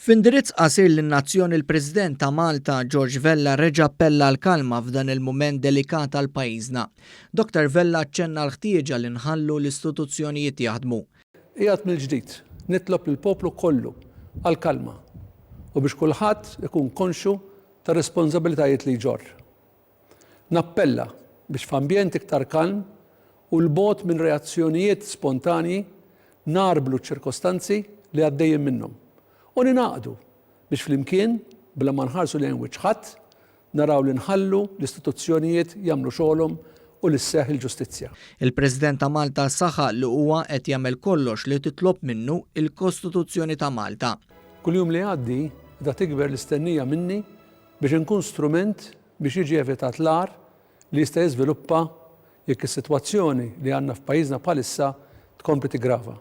F'indirizz qasir lin-nazzjon il-President ta' Malta George Vella reġa' appella għal kalma f'dan il-mument delikat għal pajjiżna. Dr. Vella ċċenna l-ħtieġa li nħallu l-istituzzjonijiet jaħdmu. Qiegħed mill-ġdid nitlob lill-poplu kollu għal kalma u biex kulħadd ikun konxu ta' responsabbiltajiet li jġorr. Nappella biex f'ambjent iktar kalm u l-bogħod minn reazzjonijiet spontanji narblu ċ-ċirkostanzi li għaddejjin minnhom. U ninaqdu biex flimkien bla ma nħarsu lejn wiċċ ħadd naraw li nħallu l-istituzzjonijiet jagħmlu xogħolhom u li sseħħ il-ġustizzja. Il-President ta' Malta saħaq li huwa qed jagħmel kollox li titlob minnu il-Kostituzzjoni ta' Malta. Kuljum li għaddi da tikber l-istennija minni biex inkun strument biex jiġi evitat l-ar li jista' jiżviluppa jekk is-sitwazzjoni li għandna f'pajjiżna bħalissa tkompli tigrava.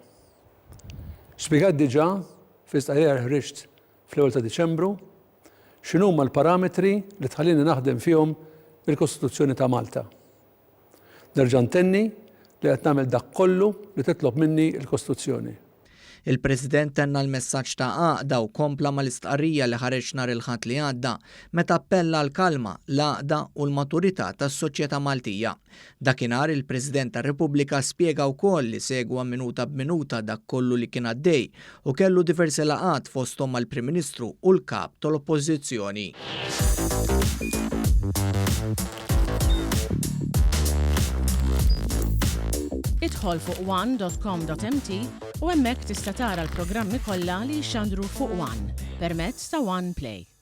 Spjegat diġà fl-istqarrija ħriġt fl-ewwel ta' Diċembru x'inhuma l-parametri li tħallini naħdem fihom il-Kostituzzjoni ta' Malta. Nerġa' ntenni li qed nagħmel dak kollu li titlob minni l-Kostituzzjoni. Il-President tenna l-messaġġ ta' għaqda u kompla mal-istqarrija li ħareġ nhar il-Ħadd li għadda meta appella l-kalma, l-għaqda u l-maturità tas-soċjetà Maltija. Dakinhar il-President tar-Repubblika spjega wkoll li segwa minuta b'minuta dak kollu li kien għaddej u kellu diversi laqgħat fosthom mal-Prim Ministru u l-Kap tal-Oppożizzjoni. Idħol fuq one.com.mt u hemmhekk tista' tara l-programmi kollha li jxandru fuq One permezz ta' One Play.